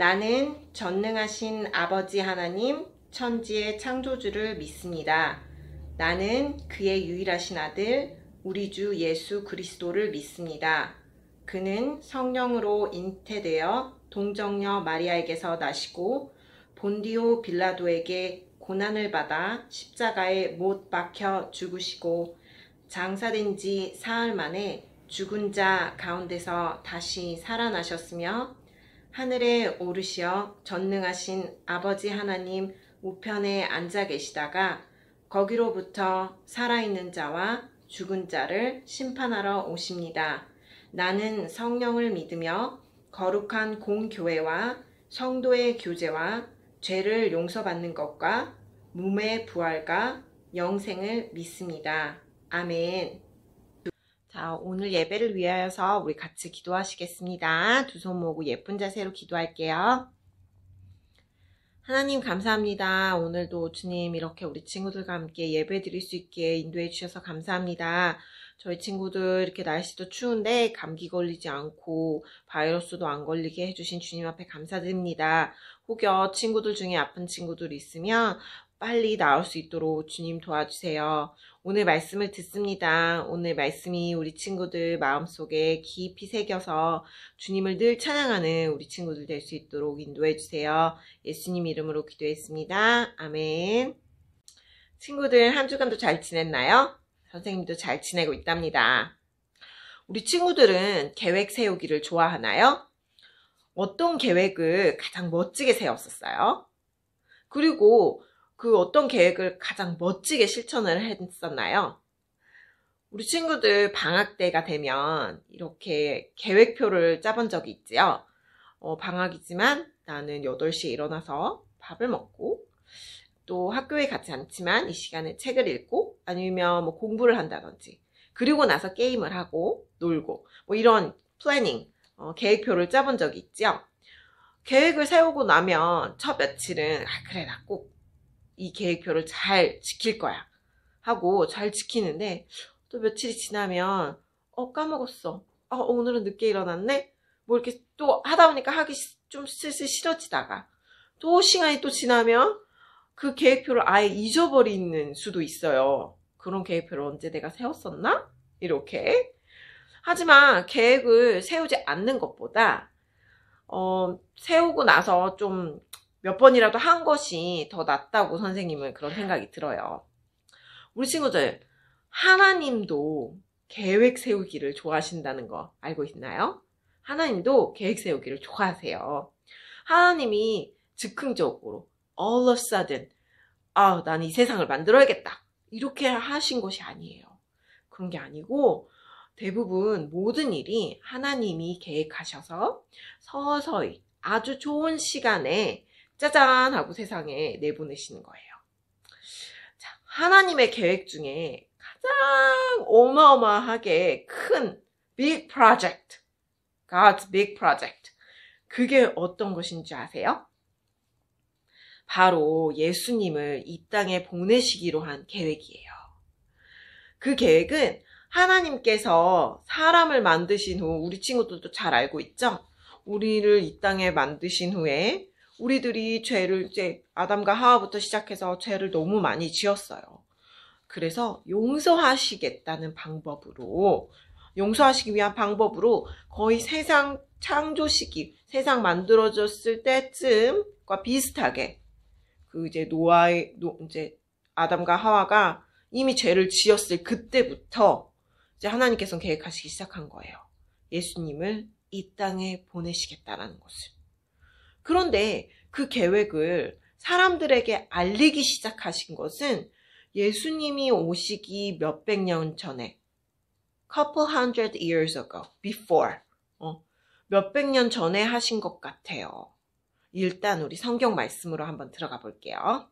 나는 전능하신 아버지 하나님, 천지의 창조주를 믿습니다. 나는 그의 유일하신 아들, 우리 주 예수 그리스도를 믿습니다. 그는 성령으로 잉태되어 동정녀 마리아에게서 나시고 본디오 빌라도에게 고난을 받아 십자가에 못 박혀 죽으시고 장사된 지 사흘 만에 죽은 자 가운데서 다시 살아나셨으며 하늘에 오르시어 전능하신 아버지 하나님 우편에 앉아 계시다가 거기로부터 살아있는 자와 죽은 자를 심판하러 오십니다. 나는 성령을 믿으며 거룩한 공교회와 성도의 교제와 죄를 용서받는 것과 몸의 부활과 영생을 믿습니다. 아멘. 자, 오늘 예배를 위하여서 우리 같이 기도하시겠습니다. 두 손 모으고 예쁜 자세로 기도할게요. 하나님 감사합니다. 오늘도 주님 이렇게 우리 친구들과 함께 예배 드릴 수 있게 인도해 주셔서 감사합니다. 저희 친구들 이렇게 날씨도 추운데 감기 걸리지 않고 바이러스도 안 걸리게 해주신 주님 앞에 감사드립니다. 혹여 친구들 중에 아픈 친구들 있으면 빨리 나을 수 있도록 주님 도와주세요. 오늘 말씀을 듣습니다. 오늘 말씀이 우리 친구들 마음속에 깊이 새겨서 주님을 늘 찬양하는 우리 친구들 될 수 있도록 인도해 주세요. 예수님 이름으로 기도했습니다. 아멘. 친구들 한 주간도 잘 지냈나요? 선생님도 잘 지내고 있답니다. 우리 친구들은 계획 세우기를 좋아하나요? 어떤 계획을 가장 멋지게 세웠었어요? 그리고 그 어떤 계획을 가장 멋지게 실천을 했었나요? 우리 친구들 방학 때가 되면 이렇게 계획표를 짜본 적이 있지요. 방학이지만 나는 8시에 일어나서 밥을 먹고 또 학교에 가지 않지만 이 시간에 책을 읽고 아니면 뭐 공부를 한다든지 그리고 나서 게임을 하고 놀고 뭐 이런 플래닝, 계획표를 짜본 적이 있죠. 계획을 세우고 나면 첫 며칠은 그래 나 꼭 이 계획표를 잘 지킬 거야 하고 잘 지키는데 또 며칠이 지나면 까먹었어. 오늘은 늦게 일어났네? 뭐 이렇게 또 하다 보니까 하기 좀 슬슬 싫어지다가 또 시간이 또 지나면 그 계획표를 아예 잊어버리는 수도 있어요. 그런 계획표를 언제 내가 세웠었나? 이렇게. 하지만 계획을 세우지 않는 것보다 세우고 나서 좀 몇 번이라도 한 것이 더 낫다고 선생님은 그런 생각이 들어요. 우리 친구들, 하나님도 계획 세우기를 좋아하신다는 거 알고 있나요? 하나님도 계획 세우기를 좋아하세요. 하나님이 즉흥적으로 all of a sudden 나는 이 세상을 만들어야겠다 이렇게 하신 것이 아니에요. 그런 게 아니고 대부분 모든 일이 하나님이 계획하셔서 서서히 아주 좋은 시간에 짜잔 하고 세상에 내보내시는 거예요. 자, 하나님의 계획 중에 가장 어마어마하게 큰 big project, God's big project, 그게 어떤 것인지 아세요? 바로 예수님을 이 땅에 보내시기로 한 계획이에요. 그 계획은 하나님께서 사람을 만드신 후, 우리 친구들도 잘 알고 있죠? 우리를 이 땅에 만드신 후에 우리들이 죄를 이제 아담과 하와부터 시작해서 죄를 너무 많이 지었어요. 그래서 용서하시기 위한 방법으로 거의 세상 창조 시기, 세상 만들어졌을 때쯤과 비슷하게 이제 이제 아담과 하와가 이미 죄를 지었을 그때부터 이제 하나님께서는 계획하시기 시작한 거예요. 예수님을 이 땅에 보내시겠다라는 것을. 그런데 그 계획을 사람들에게 알리기 시작하신 것은 예수님이 오시기 몇백 년 전에, couple hundred years ago, before, 몇백 년 전에 하신 것 같아요. 일단 우리 성경 말씀으로 한번 들어가 볼게요.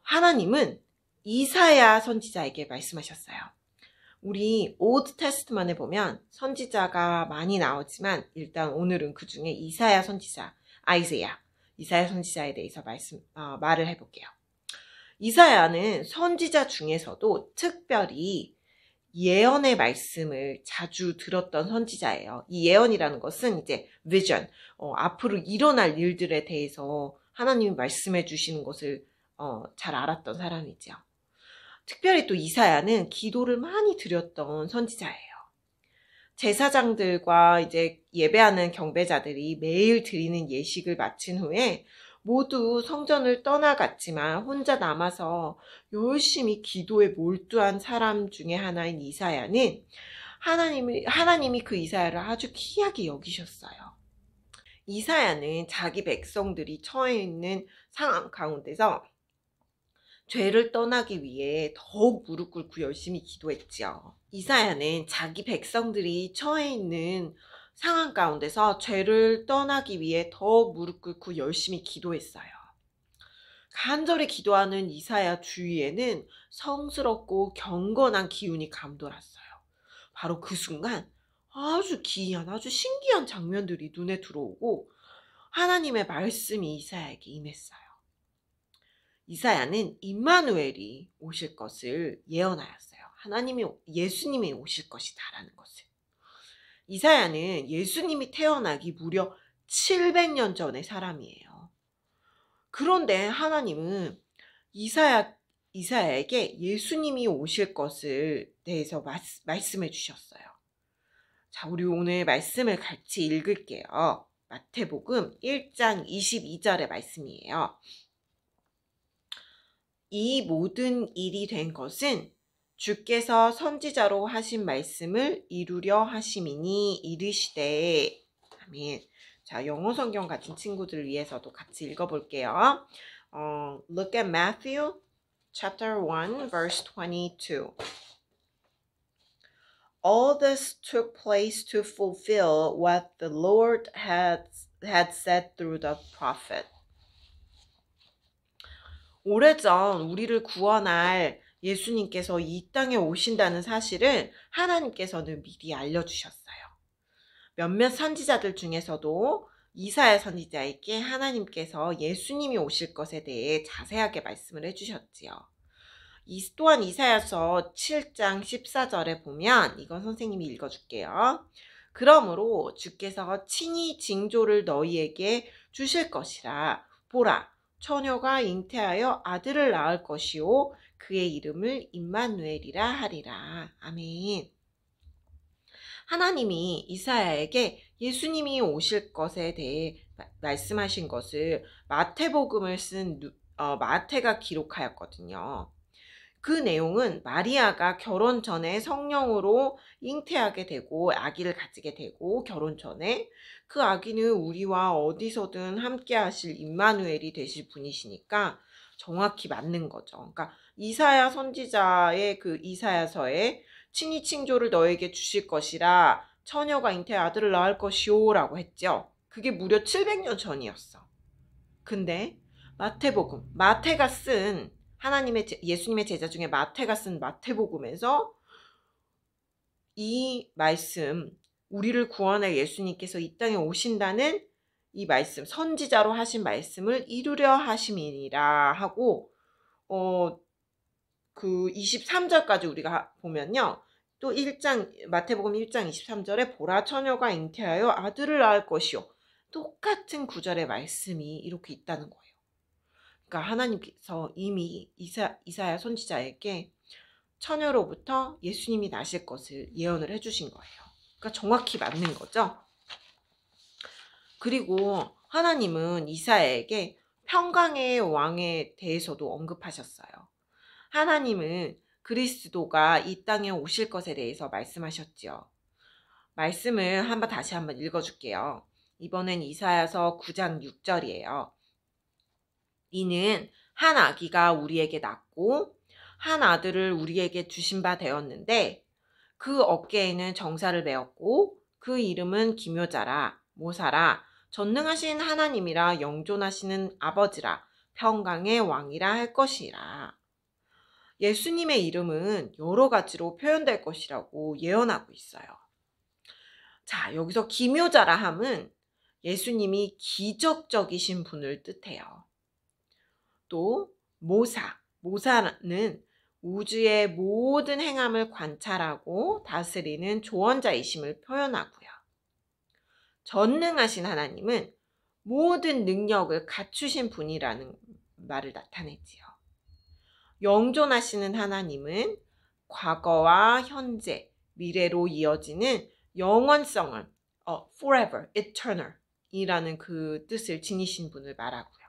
하나님은 이사야 선지자에게 말씀하셨어요. 우리 오ld 테스트만에 보면 선지자가 많이 나오지만 일단 오늘은 그 중에 이사야 선지자, 이사야 선지자에 대해서 말을 해볼게요. 이사야는 선지자 중에서도 특별히 예언의 말씀을 자주 들었던 선지자예요. 이 예언이라는 것은 이제 vision, 앞으로 일어날 일들에 대해서 하나님이 말씀해 주시는 것을 잘 알았던 사람이죠. 특별히 또 이사야는 기도를 많이 드렸던 선지자예요. 제사장들과 이제 예배하는 경배자들이 매일 드리는 예식을 마친 후에 모두 성전을 떠나갔지만 혼자 남아서 열심히 기도에 몰두한 사람 중에 하나인 이사야는 하나님이 그 이사야를 아주 귀하게 여기셨어요. 이사야는 자기 백성들이 처해 있는 상황 가운데서 죄를 떠나기 위해 더욱 무릎 꿇고 열심히 기도했지요. 이사야는 자기 백성들이 처해 있는 상황 가운데서 죄를 떠나기 위해 더욱 무릎 꿇고 열심히 기도했어요. 간절히 기도하는 이사야 주위에는 성스럽고 경건한 기운이 감돌았어요. 바로 그 순간 아주 기이한, 아주 신기한 장면들이 눈에 들어오고 하나님의 말씀이 이사야에게 임했어요. 이사야는 임마누엘이 오실 것을 예언하였어요. 예수님이 오실 것이다라는 것을. 이사야는 예수님이 태어나기 무려 700년 전의 사람이에요. 그런데 하나님은 이사야에게 예수님이 오실 것을 대해서 말씀해 주셨어요. 자, 우리 오늘 말씀을 같이 읽을게요. 마태복음 1장 22절의 말씀이에요. 이 모든 일이 된 것은 주께서 선지자로 하신 말씀을 이루려 하심이니 이르시되. 아멘. 자, 영어 성경 같은 친구들 위해서도 같이 읽어볼게요. Look at Matthew chapter 1 verse 22. All this took place to fulfill what the Lord had said through the prophet. 오래전 우리를 구원할 예수님께서 이 땅에 오신다는 사실을 하나님께서는 미리 알려주셨어요. 몇몇 선지자들 중에서도 이사야 선지자에게 하나님께서 예수님이 오실 것에 대해 자세하게 말씀을 해주셨지요. 또한 이사야서 7장 14절에 보면, 이건 선생님이 읽어줄게요. 그러므로 주께서 친히 징조를 너희에게 주실 것이라. 보라, 처녀가 잉태하여 아들을 낳을 것이요 그의 이름을 임마누엘이라 하리라. 아멘. 하나님이 이사야에게 예수님이 오실 것에 대해 말씀하신 것을 마태복음을 쓴 마태가 기록하였거든요. 그 내용은 마리아가 결혼 전에 성령으로 잉태하게 되고 아기를 가지게 되고, 결혼 전에 그 아기는 우리와 어디서든 함께 하실 임마누엘이 되실 분이시니까 정확히 맞는 거죠. 그러니까 이사야 선지자의 그 이사야서에 친히 칭조를 너에게 주실 것이라, 처녀가 잉태 아들을 낳을 것이오 라고 했죠. 그게 무려 700년 전이었어. 근데 마태복음, 마태가 쓴 예수님의 제자 중에 마태가 쓴 마태복음에서 이 말씀, 우리를 구원할 예수님께서 이 땅에 오신다는 이 말씀, 선지자로 하신 말씀을 이루려 하심이니라 하고, 그 23절까지 우리가 보면요. 또 마태복음 1장 23절에 보라, 처녀가 잉태하여 아들을 낳을 것이요. 똑같은 구절의 말씀이 이렇게 있다는 거예요. 그러니까 하나님께서 이미 이사야 선지자에게 처녀로부터 예수님이 나실 것을 예언을 해주신 거예요. 그러니까 정확히 맞는 거죠. 그리고 하나님은 이사야에게 평강의 왕에 대해서도 언급하셨어요. 하나님은 그리스도가 이 땅에 오실 것에 대해서 말씀하셨지요. 말씀을 다시 한번 읽어줄게요. 이번엔 이사야서 9장 6절이에요. 이는 한 아기가 우리에게 낳고 한 아들을 우리에게 주신 바 되었는데 그 어깨에는 정사를 메었고 그 이름은 기묘자라, 모사라, 전능하신 하나님이라, 영존하시는 아버지라, 평강의 왕이라 할 것이라. 예수님의 이름은 여러 가지로 표현될 것이라고 예언하고 있어요. 자, 여기서 기묘자라 함은 예수님이 기적적이신 분을 뜻해요. 또 모사는 우주의 모든 행함을 관찰하고 다스리는 조언자이심을 표현하고요. 전능하신 하나님은 모든 능력을 갖추신 분이라는 말을 나타내지요. 영존하시는 하나님은 과거와 현재, 미래로 이어지는 영원성을 forever, eternal 이라는 그 뜻을 지니신 분을 말하고요.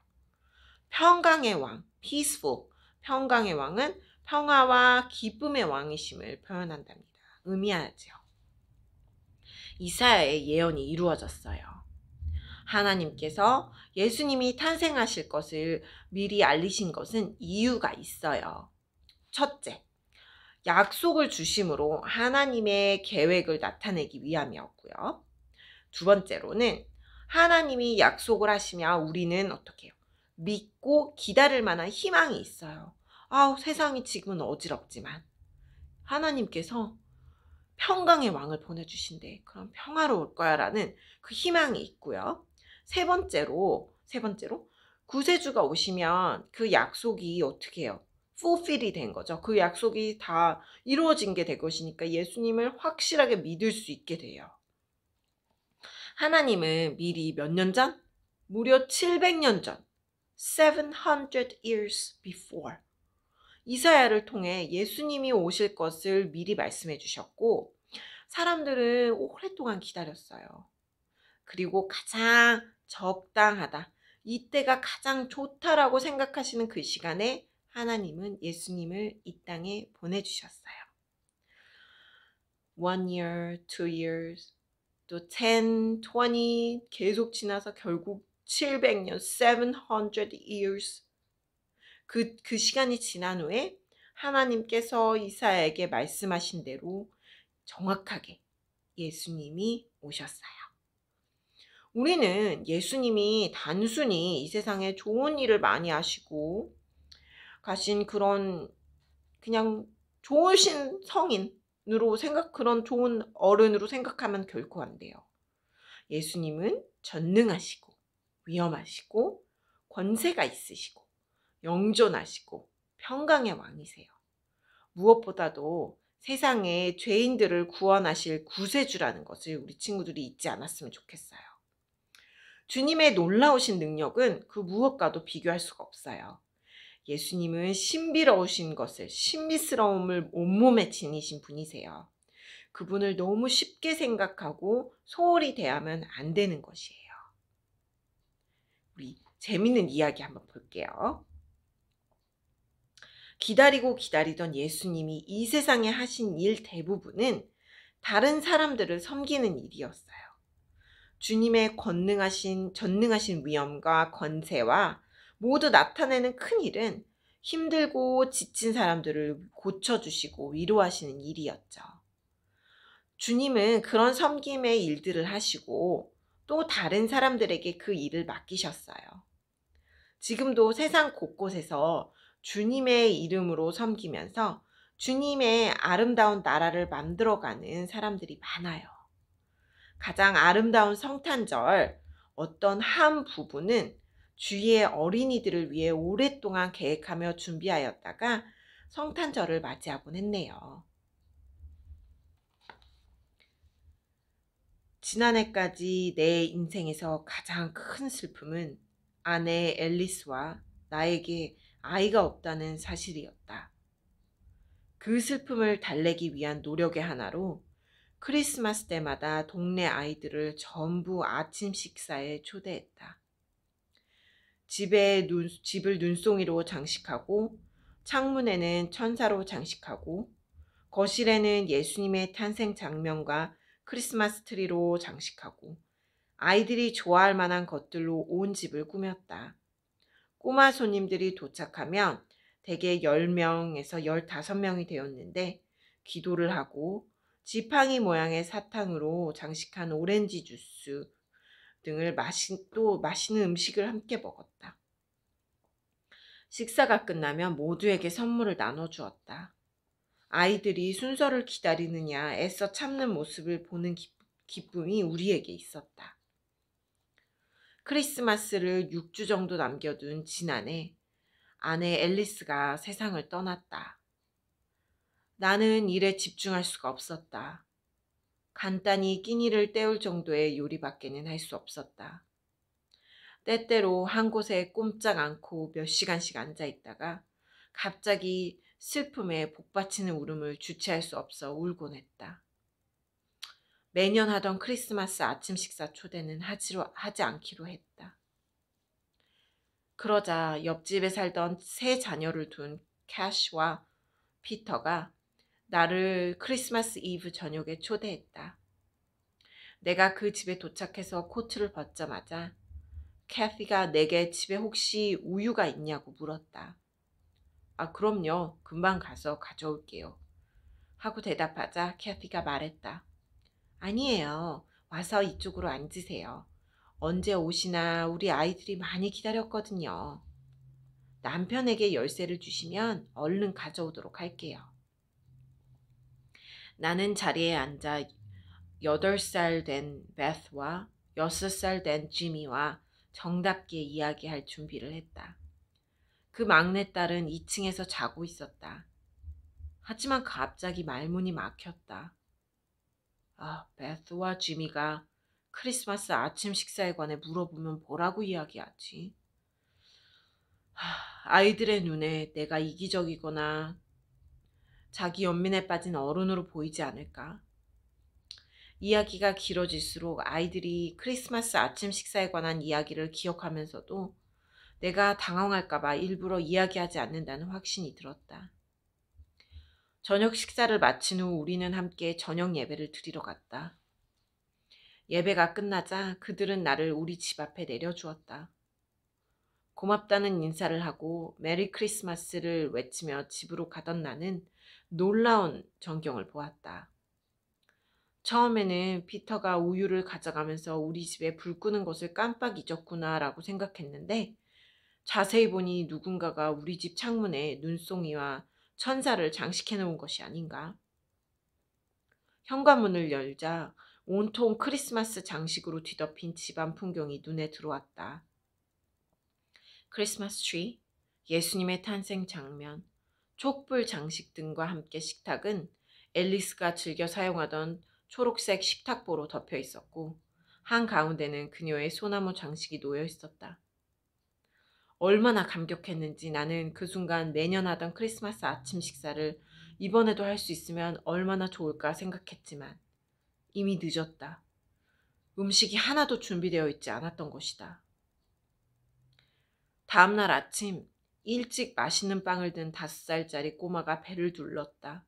평강의 왕, peaceful, 평강의 왕은 평화와 기쁨의 왕이심을 표현한답니다. 의미하죠. 이사야의 예언이 이루어졌어요. 하나님께서 예수님이 탄생하실 것을 미리 알리신 것은 이유가 있어요. 첫째, 약속을 주심으로 하나님의 계획을 나타내기 위함이었고요. 두 번째로는 하나님이 약속을 하시면 우리는 어떻게 해요? 믿고 기다릴 만한 희망이 있어요. 세상이 지금은 어지럽지만 하나님께서 평강의 왕을 보내주신대. 그럼 평화로울 거야 라는 그 희망이 있고요. 세 번째로 구세주가 오시면 그 약속이 어떻게 해요? fulfill이 된 거죠. 그 약속이 다 이루어진 게 될 것이니까 예수님을 확실하게 믿을 수 있게 돼요. 하나님은 미리 몇 년 전? 무려 700년 전, 700 years before 이사야를 통해 예수님이 오실 것을 미리 말씀해 주셨고 사람들은 오랫동안 기다렸어요. 그리고 가장 적당하다, 이때가 가장 좋다라고 생각하시는 그 시간에 하나님은 예수님을 이 땅에 보내주셨어요. 1 year, 2 years, 또 10, 20 계속 지나서 결국 700년, 700 years 그 시간이 지난 후에 하나님께서 이사야에게 말씀하신 대로 정확하게 예수님이 오셨어요. 우리는 예수님이 단순히 이 세상에 좋은 일을 많이 하시고 가신 그런 그냥 좋으신 성인으로 그런 좋은 어른으로 생각하면 결코 안 돼요. 예수님은 전능하시고 위엄하시고 권세가 있으시고 영존하시고 평강의 왕이세요. 무엇보다도 세상의 죄인들을 구원하실 구세주라는 것을 우리 친구들이 잊지 않았으면 좋겠어요. 주님의 놀라우신 능력은 그 무엇과도 비교할 수가 없어요. 예수님은 신비로우신 것을, 신비스러움을 온몸에 지니신 분이세요. 그분을 너무 쉽게 생각하고 소홀히 대하면 안 되는 것이에요. 우리 재밌는 이야기 한번 볼게요. 기다리고 기다리던 예수님이 이 세상에 하신 일 대부분은 다른 사람들을 섬기는 일이었어요. 주님의 전능하신 위엄과 권세와 모두 나타내는 큰 일은 힘들고 지친 사람들을 고쳐주시고 위로하시는 일이었죠. 주님은 그런 섬김의 일들을 하시고 또 다른 사람들에게 그 일을 맡기셨어요. 지금도 세상 곳곳에서 주님의 이름으로 섬기면서 주님의 아름다운 나라를 만들어가는 사람들이 많아요. 가장 아름다운 성탄절 어떤 한 부부는 주위의 어린이들을 위해 오랫동안 계획하며 준비하였다가 성탄절을 맞이하곤 했네요. 지난해까지 내 인생에서 가장 큰 슬픔은 아내 앨리스와 나에게 아이가 없다는 사실이었다. 그 슬픔을 달래기 위한 노력의 하나로 크리스마스 때마다 동네 아이들을 전부 아침 식사에 초대했다. 집을 눈송이로 장식하고 창문에는 천사로 장식하고 거실에는 예수님의 탄생 장면과 크리스마스 트리로 장식하고 아이들이 좋아할 만한 것들로 온 집을 꾸몄다. 꼬마 손님들이 도착하면 대개 10명에서 15명이 되었는데 기도를 하고 지팡이 모양의 사탕으로 장식한 오렌지 주스 등을 또 맛있는 음식을 함께 먹었다. 식사가 끝나면 모두에게 선물을 나눠주었다. 아이들이 순서를 기다리느냐 애써 참는 모습을 보는 기쁨이 우리에게 있었다. 크리스마스를 6주 정도 남겨둔 지난해 아내 앨리스가 세상을 떠났다. 나는 일에 집중할 수가 없었다. 간단히 끼니를 때울 정도의 요리밖에는 할 수 없었다. 때때로 한 곳에 꼼짝 않고 몇 시간씩 앉아 있다가 갑자기 슬픔에 복받치는 울음을 주체할 수 없어 울곤 했다. 매년 하던 크리스마스 아침 식사 초대는 하지 않기로 했다. 그러자 옆집에 살던 세 자녀를 둔 캐시와 피터가 나를 크리스마스 이브 저녁에 초대했다. 내가 그 집에 도착해서 코트를 벗자마자 캐피가 내게 집에 혹시 우유가 있냐고 물었다. 아, 그럼요. 금방 가서 가져올게요. 하고 대답하자 캐피가 말했다. 아니에요. 와서 이쪽으로 앉으세요. 언제 오시나 우리 아이들이 많이 기다렸거든요. 남편에게 열쇠를 주시면 얼른 가져오도록 할게요. 나는 자리에 앉아 8살 된 베스와 6살 된 지미와 정답게 이야기할 준비를 했다. 그 막내딸은 2층에서 자고 있었다. 하지만 갑자기 말문이 막혔다. 아, 베스와 지미가 크리스마스 아침 식사에 관해 물어보면 뭐라고 이야기하지? 아이들의 눈에 내가 이기적이거나 자기 연민에 빠진 어른으로 보이지 않을까? 이야기가 길어질수록 아이들이 크리스마스 아침 식사에 관한 이야기를 기억하면서도 내가 당황할까봐 일부러 이야기하지 않는다는 확신이 들었다. 저녁 식사를 마친 후 우리는 함께 저녁 예배를 드리러 갔다. 예배가 끝나자 그들은 나를 우리 집 앞에 내려주었다. 고맙다는 인사를 하고 메리 크리스마스를 외치며 집으로 가던 나는 놀라운 전경을 보았다. 처음에는 피터가 우유를 가져가면서 우리 집에 불 끄는 것을 깜빡 잊었구나라고 생각했는데 자세히 보니 누군가가 우리 집 창문에 눈송이와 천사를 장식해 놓은 것이 아닌가. 현관문을 열자 온통 크리스마스 장식으로 뒤덮인 집안 풍경이 눈에 들어왔다. 크리스마스 트리, 예수님의 탄생 장면, 촛불 장식 등과 함께 식탁은 앨리스가 즐겨 사용하던 초록색 식탁보로 덮여 있었고 한가운데는 그녀의 소나무 장식이 놓여 있었다. 얼마나 감격했는지 나는 그 순간 매년 하던 크리스마스 아침 식사를 이번에도 할 수 있으면 얼마나 좋을까 생각했지만 이미 늦었다. 음식이 하나도 준비되어 있지 않았던 것이다. 다음날 아침 일찍 맛있는 빵을 든 5살짜리 꼬마가 배를 둘렀다.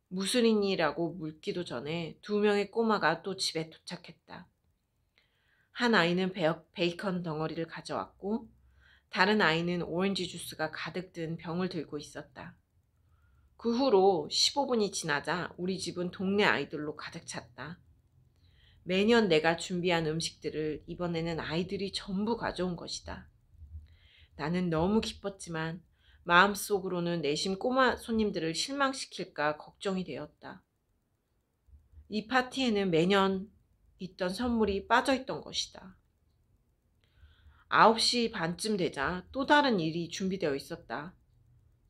무슨 일이라고 묻기도 전에 2명의 꼬마가 또 집에 도착했다. 한 아이는 베이컨 덩어리를 가져왔고 다른 아이는 오렌지 주스가 가득 든 병을 들고 있었다. 그 후로 15분이 지나자 우리 집은 동네 아이들로 가득 찼다. 매년 내가 준비한 음식들을 이번에는 아이들이 전부 가져온 것이다. 나는 너무 기뻤지만 마음속으로는 내심 꼬마 손님들을 실망시킬까 걱정이 되었다. 이 파티에는 매년 있던 선물이 빠져 있던 것이다. 9시 반쯤 되자 또 다른 일이 준비되어 있었다.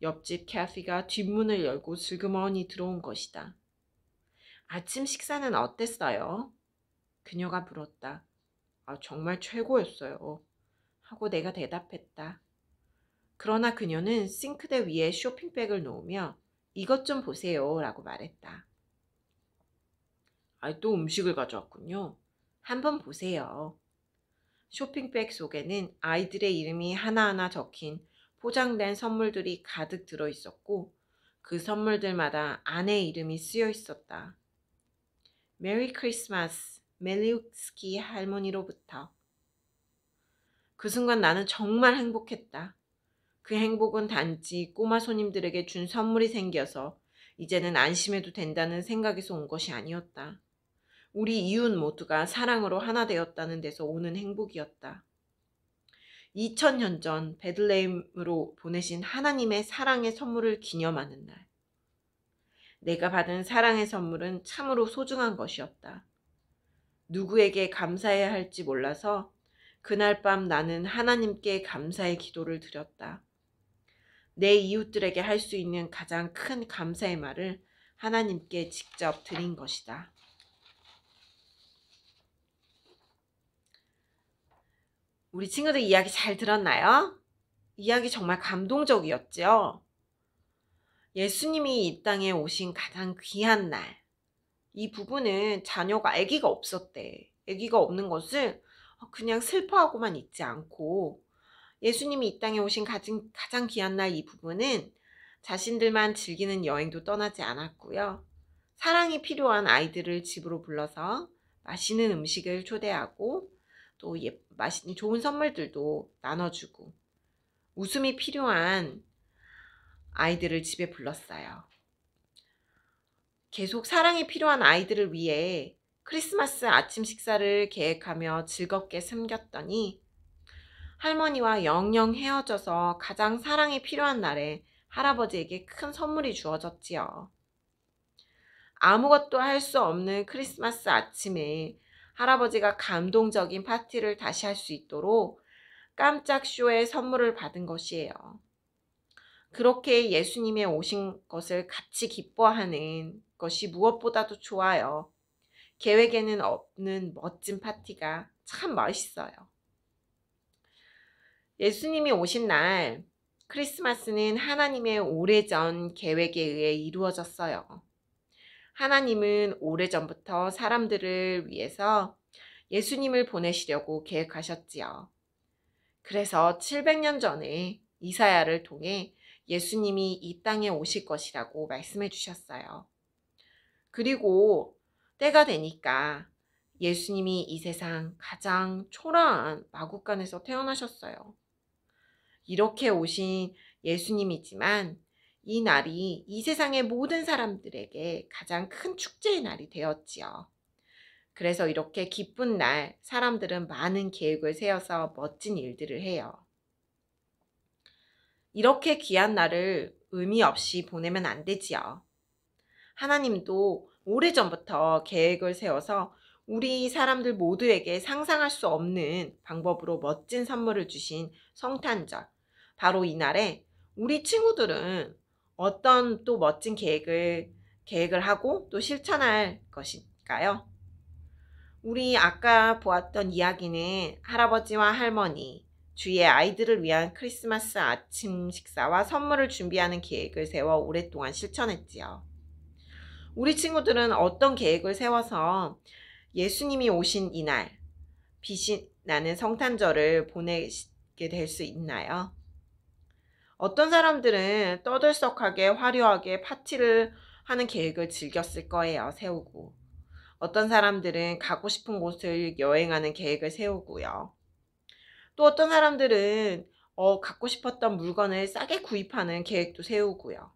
옆집 캐피가 뒷문을 열고 슬그머니 들어온 것이다. 아침 식사는 어땠어요? 그녀가 물었다. 아, 정말 최고였어요. 하고 내가 대답했다. 그러나 그녀는 싱크대 위에 쇼핑백을 놓으며 이것 좀 보세요 라고 말했다. 아, 또 음식을 가져왔군요. 한번 보세요. 쇼핑백 속에는 아이들의 이름이 하나하나 적힌 포장된 선물들이 가득 들어 있었고 그 선물들마다 아내 이름이 쓰여 있었다. 메리 크리스마스, 멜리우스키 할머니로부터. 그 순간 나는 정말 행복했다. 그 행복은 단지 꼬마 손님들에게 준 선물이 생겨서 이제는 안심해도 된다는 생각에서 온 것이 아니었다. 우리 이웃 모두가 사랑으로 하나 되었다는 데서 오는 행복이었다. 2000년 전 베들레헴으로 보내신 하나님의 사랑의 선물을 기념하는 날. 내가 받은 사랑의 선물은 참으로 소중한 것이었다. 누구에게 감사해야 할지 몰라서 그날 밤 나는 하나님께 감사의 기도를 드렸다. 내 이웃들에게 할 수 있는 가장 큰 감사의 말을 하나님께 직접 드린 것이다. 우리 친구들 이야기 잘 들었나요? 이야기 정말 감동적이었죠? 예수님이 이 땅에 오신 가장 귀한 날, 이 부부는 아기가 없었대. 아기가 없는 것을 그냥 슬퍼하고만 있지 않고, 예수님이 이 땅에 오신 가장 귀한 날, 이 부부는 자신들만 즐기는 여행도 떠나지 않았고요. 사랑이 필요한 아이들을 집으로 불러서 맛있는 음식을 초대하고 또 맛있는 좋은 선물들도 나눠주고, 웃음이 필요한 아이들을 집에 불렀어요. 계속 사랑이 필요한 아이들을 위해 크리스마스 아침 식사를 계획하며 즐겁게 섬겼더니 할머니와 영영 헤어져서 가장 사랑이 필요한 날에 할아버지에게 큰 선물이 주어졌지요. 아무것도 할 수 없는 크리스마스 아침에 할아버지가 감동적인 파티를 다시 할 수 있도록 깜짝 쇼의 선물을 받은 것이에요. 그렇게 예수님의 오신 것을 같이 기뻐하는 것이 무엇보다도 좋아요. 계획에는 없는 멋진 파티가 참 멋있어요. 예수님이 오신 날, 크리스마스는 하나님의 오래전 계획에 의해 이루어졌어요. 하나님은 오래전부터 사람들을 위해서 예수님을 보내시려고 계획하셨지요. 그래서 700년 전에 이사야를 통해 예수님이 이 땅에 오실 것이라고 말씀해 주셨어요. 그리고 때가 되니까 예수님이 이 세상 가장 초라한 마구간에서 태어나셨어요. 이렇게 오신 예수님이지만 이 날이 이 세상의 모든 사람들에게 가장 큰 축제의 날이 되었지요. 그래서 이렇게 기쁜 날 사람들은 많은 계획을 세워서 멋진 일들을 해요. 이렇게 귀한 날을 의미 없이 보내면 안 되지요. 하나님도 오래전부터 계획을 세워서 우리 사람들 모두에게 상상할 수 없는 방법으로 멋진 선물을 주신 성탄절. 바로 이날에 우리 친구들은 어떤 또 멋진 계획을 하고 또 실천할 것일까요? 우리 아까 보았던 이야기는 할아버지와 할머니, 주위의 아이들을 위한 크리스마스 아침 식사와 선물을 준비하는 계획을 세워 오랫동안 실천했지요. 우리 친구들은 어떤 계획을 세워서 예수님이 오신 이날, 빛이 나는 성탄절을 보내게 될 수 있나요? 어떤 사람들은 떠들썩하게 화려하게 파티를 하는 계획을 즐겼을 거예요, 세우고. 어떤 사람들은 가고 싶은 곳을 여행하는 계획을 세우고요. 또 어떤 사람들은 갖고 싶었던 물건을 싸게 구입하는 계획도 세우고요.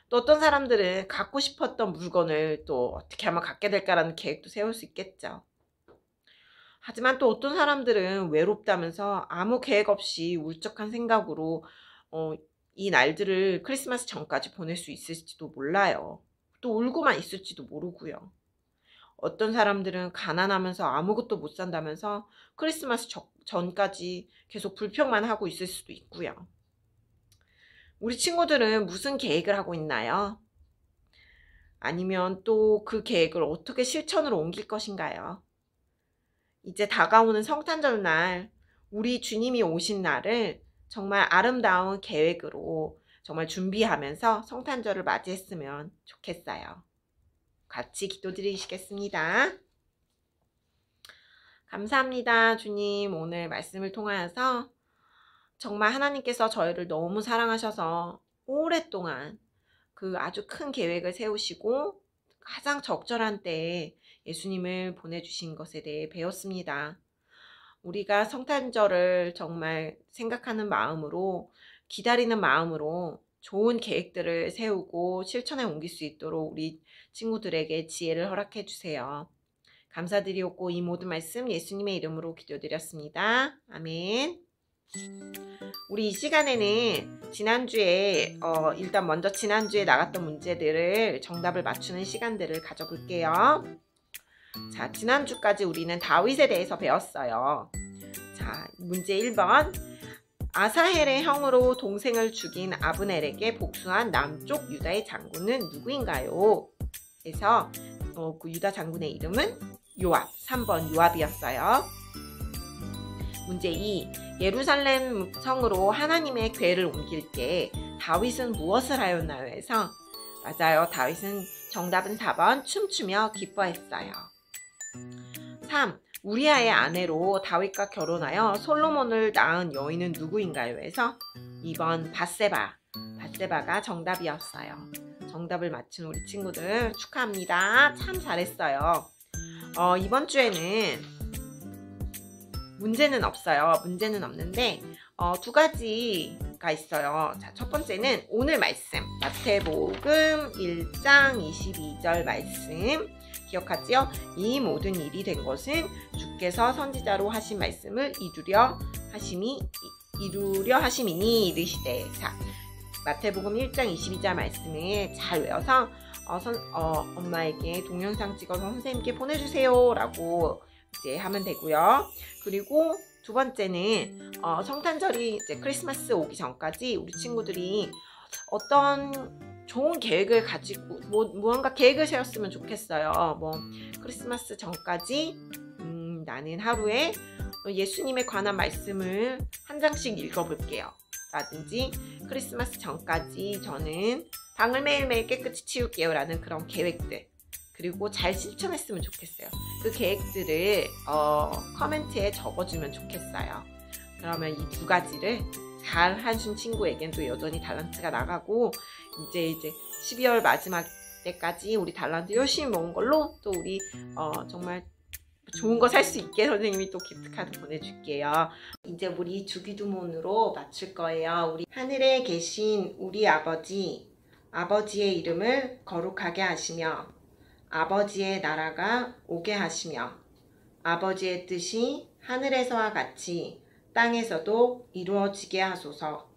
또 어떤 사람들은 갖고 싶었던 물건을 또 어떻게 하면 갖게 될까라는 계획도 세울 수 있겠죠. 하지만 또 어떤 사람들은 외롭다면서 아무 계획 없이 울적한 생각으로 이 날들을 크리스마스 전까지 보낼 수 있을지도 몰라요. 또 울고만 있을지도 모르고요. 어떤 사람들은 가난하면서 아무것도 못 산다면서 크리스마스 전까지 계속 불평만 하고 있을 수도 있고요. 우리 친구들은 무슨 계획을 하고 있나요? 아니면 또 그 계획을 어떻게 실천으로 옮길 것인가요? 이제 다가오는 성탄절 날, 우리 주님이 오신 날을 정말 아름다운 계획으로 정말 준비하면서 성탄절을 맞이했으면 좋겠어요. 같이 기도드리시겠습니다. 감사합니다. 주님, 오늘 말씀을 통하여서 정말 하나님께서 저희를 너무 사랑하셔서 오랫동안 그 아주 큰 계획을 세우시고 가장 적절한 때에 예수님을 보내주신 것에 대해 배웠습니다. 우리가 성탄절을 정말 생각하는 마음으로, 기다리는 마음으로 좋은 계획들을 세우고 실천에 옮길 수 있도록 우리 친구들에게 지혜를 허락해 주세요. 감사드리옵고 이 모든 말씀 예수님의 이름으로 기도드렸습니다. 아멘. 우리 이 시간에는 지난주에 일단 먼저 지난주에 나갔던 문제들을 정답을 맞추는 시간들을 가져볼게요. 자, 지난주까지 우리는 다윗에 대해서 배웠어요. 자, 문제 1번. 아사헬의 형으로 동생을 죽인 아브넬에게 복수한 남쪽 유다의 장군은 누구인가요? 그래서 그 유다 장군의 이름은 요압, 3번 요압이었어요. 문제 2. 예루살렘 성으로 하나님의 궤를 옮길 때 다윗은 무엇을 하였나요? 해서 맞아요. 다윗은 정답은 4번 춤추며 기뻐했어요. 3. 우리아의 아내로 다윗과 결혼하여 솔로몬을 낳은 여인은 누구인가요? 해서 2번 밧세바가 정답이었어요. 정답을 맞춘 우리 친구들 축하합니다. 참 잘했어요. 이번 주에는 문제는 없어요. 문제는 없는데 두 가지가 있어요. 자, 첫 번째는 오늘 말씀 마태복음 1장 22절 말씀 기억하지요? 이 모든 일이 된 것은 주께서 선지자로 하신 말씀을 이루려 하심이니 이르시되. 자, 마태복음 1장 22절 말씀을 잘 외워서 엄마에게 동영상 찍어서 선생님께 보내주세요 라고 이제 하면 되고요. 그리고 두 번째는 성탄절이 이제 크리스마스 오기 전까지 우리 친구들이 어떤 좋은 계획을 가지고 무언가 계획을 세웠으면 좋겠어요. 크리스마스 전까지 나는 하루에 예수님에 관한 말씀을 한 장씩 읽어볼게요. 라든지 크리스마스 전까지 저는 방을 매일매일 깨끗이 치울게요 라는 그런 계획들, 그리고 잘 실천했으면 좋겠어요. 그 계획들을 커멘트에 적어주면 좋겠어요. 그러면 이 두 가지를 잘 하신 친구에겐 또 여전히 달란트가 나가고 이제 12월 마지막 때까지 우리 달란트 열심히 모은 걸로 또 우리 정말 좋은 거 살 수 있게 선생님이 또 기프트카드 보내줄게요. 이제 우리 주기도문으로 마칠 거예요. 우리 하늘에 계신 우리 아버지의 이름을 거룩하게 하시며 아버지의 나라가 오게 하시며 아버지의 뜻이 하늘에서와 같이 땅에서도 이루어지게 하소서.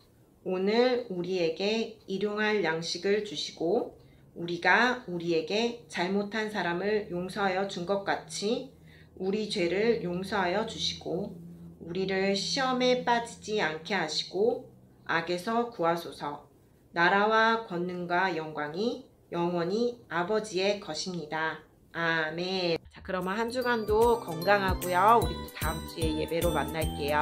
오늘 우리에게 일용할 양식을 주시고 우리가 우리에게 잘못한 사람을 용서하여 준 것 같이 우리 죄를 용서하여 주시고 우리를 시험에 빠지지 않게 하시고 악에서 구하소서. 나라와 권능과 영광이 영원히 아버지의 것입니다. 아멘. 자, 그러면 한 주간도 건강하고요. 우리 또 다음 주에 예배로 만날게요.